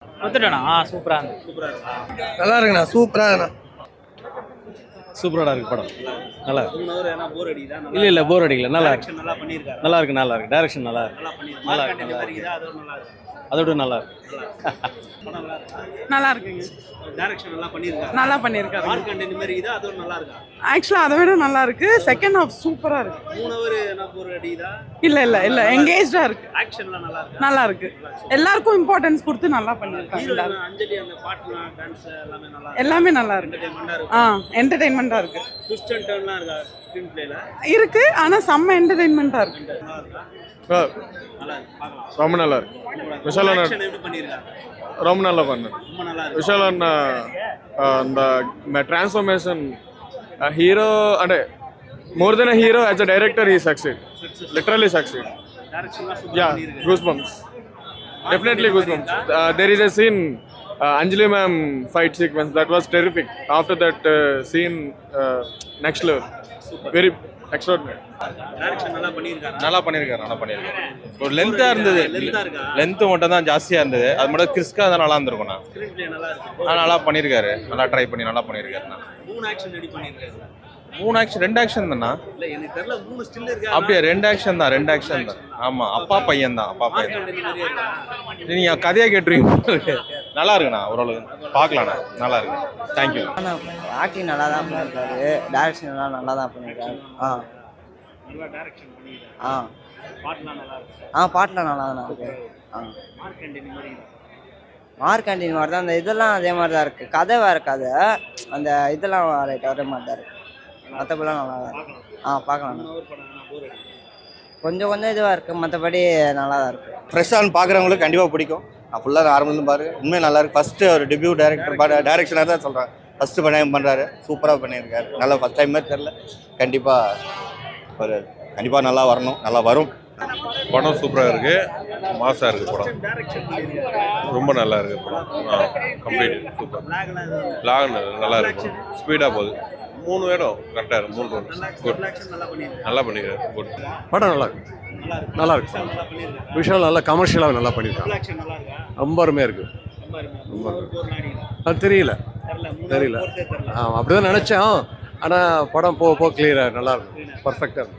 கொடுத்துட்டேண்ணா சூப்பரா நல்லா இருக்குண்ணா சூப்பரா இருக்குண்ணா. சூப்பராக இருக்கு படம். நல்லா இருக்கு. 3 ஹவர் என்ன போர் அடிக்குதா? இல்லை போர் அடிக்கல. நல்லா இருக்கு. நல்லா பண்ணியிருக்காரு. நல்லா இருக்கு டைரக்ஷன் நல்லா இருக்கு. நல்லா பண்ணியிருக்காரு. நல்லா மார்க் இருக்கு. கண்டென்ட் மாதிரி இதா அதோட நல்லா இருக்கு. அதோட நல்லா இருக்கு. படம் நல்லா இருக்கா? நல்லா இருக்குங்க. டைரக்ஷன் நல்லா பண்ணியிருக்காரு. நல்லா பண்ணியிருக்காரு. மார்க் கண்டென்ட் மாதிரி இதா அதோட நல்லா இருக்கா? ஆக்சுவலா அதை விட நல்லா இருக்கு. செகண்ட் ஹாஃப் சூப்பரா இருக்கு. 3 ஹவர் என்ன போர் அடிக்குதா? இல்ல எங்கேஜ்டா இருக்கு. ஆக்ஷன்லாம் நல்லா இருக்கா? நல்லா இருக்கு. எல்லாருக்கும் இம்பார்ட்டன்ஸ் கொடுத்து நல்லா பண்ணிருக்காங்க. ஹீரோயின் அஞ்சலி அந்த பாட்டுலாம் டான்ஸ் எல்லாமே நல்லா இருக்கு. எல்லாமே நல்லா இருக்கு. என்டர்டெயின்மெண்டா இருக்கு. என்டர்டெயின்மெண்டா இருக்கு. ட்விஸ்ட் அண்ட் டர்ன்லாம் இருக்கா ஸ்கிரீன் பிளேல? இருக்கு ஆனா செம்ம என்டர்டெயின்மெண்டா இருக்கு. நல்லா இருக்கா? நல்லா இருக்கு. பார்க்கலாம். ரொம்ப நல்லா இருக்கு. விஷால் அண்ணா ஆக்ஷன் எப்படி பண்ணியிருக்காங்க? ரொம்ப நல்லா பண்ணு. ரொம்ப நல்லா இருக்கு. விஷால் అన్న the transformation a hero and more than a hero as a director he succeed, literally succeed. டைரக்ஷன்லாம் சூப்பரா Yeah, பண்ணியிருக்காரு. goosebumps, definitely goosebumps. There is a scene, Anjali ma'am fight sequence that was terrific. After that scene, next level, very extraordinary. Direction நல்லா பண்ணியிருக்காரு. நல்லா பண்ணியிருக்காரு. ஒரு லென்த்தாக இருந்தது. லென்த்தா இருக்கா? லென்த்து மட்டும் தான் ஜாஸ்தியாக இருந்தது. அது மட்டும் கிறிஸ்காக தான் நல்லா இருந்திருக்கும்ண்ணா. ஸ்கிரீன் பிளே நல்லா இருக்கு. நல்லா பண்ணியிருக்காரு. நல்லா ட்ரை பண்ணி நல்லா பண்ணியிருக்காருண்ணா. 3 ஆக்ஷன் ரெடி பண்ணியிருக்காரு. 2 ஆக்ஷன் தானா? இல்ல எனக்கு தெரியல 3 ஸ்டில் இருக்கு. அப்படியே 2 ஆக்ஷன் தான். ஆமாம், அப்பா பையன் தான். மார்க் கண்டென்ட் மாதிரியே இருக்கா? நீங்கள் கதையாக கேட்டுருவீங்க. நல்லா இருக்குண்ணா. ஓரளவுக்கு பார்க்கலாண்ணா. நல்லா இருக்கு. தேங்க்யூ. ஆக்டிங் நல்லா தான் பண்ணியிருக்காரு. டைரக்ஷன் எல்லாம் நல்லா தான் பண்ணியிருக்காரு. நல்லா டைரக்ஷன் பண்ணியிருக்காரு. பாட்டுலாம் நல்லா இருக்கு. பாட்டில் நல்லா தான் இருக்கு. மார்க் கண்டென்ட் மாதிரி இருக்கா? மார்க் கேண்டீன் மாதிரி தான். அந்த இதெல்லாம் அதே மாதிரி தான் இருக்குது. கதை வேறு கதை. அந்த இதெல்லாம் ரைட் ஒரே மாதிரி தான் இருக்குது. மற்றபடிலாம் நல்லா தான் இருக்கு. பார்க்கலாம். 3 ஹவர் படம் என்ன போர் அடிக்குது? கொஞ்சம் இதுவாக இருக்குது. மற்றபடி நல்லா தான் இருக்குது. ஃப்ரெஷ்ஷாக பார்க்குறவங்களுக்கு கண்டிப்பாக பிடிக்கும். நான் ஃபுல்லாக ஆரம்பத்துலேருந்து பாரு உண்மையாக நல்லா இருக்கு. ஃபஸ்ட்டு ஒரு டெபியூ டைரக்ஷனாக தான் சொல்கிறேன். ஃபஸ்ட்டு பண்ணுறாரு. சூப்பராக பண்ணியிருக்காரு. நல்லா ஃபஸ்ட் டைம் மாதிரி தெரில. கண்டிப்பாக நல்லா வரணும். நல்லா வரும். படம் சூப்பராக இருக்கு. மாசாக இருக்கு படம். டைரக்ஷன் பண்ணியிருக்காரு. ரொம்ப நல்லா இருக்கு படம். Complete super. லாக் நல்லா இருக்கு. ஸ்பீடாக போகுது. 3 வேணும் கரெக்டாக இருக்கு. 3 ரவுண்ட் குட். ஆக்ஷன் நல்லா பண்ணியிருக்காரு. நல்லா பண்ணிருக்காரு. குட். படம் நல்லா இருக்கு. நல்லா இருக்கு. நல்லா பண்ணியிருக்காரு. விஷால் நல்லா கமர்ஷியலாக நல்லா பண்ணியிருக்காங்க. ஆக்ஷன் நல்லா இருக்கா? ரொம்ப அருமையாக இருக்கு. ரொம்ப இருக்கு. 3 ஹவர் போர் அடிக்குது. அது தெரியல. தெரியல. 3 ஹவர் போர்த்தே தெரியல. அப்படிதான் நினச்சேன். ஆனால் படம் போக கிளியராக நல்லா இருக்கும். பர்ஃபெக்டாக இருக்கும்.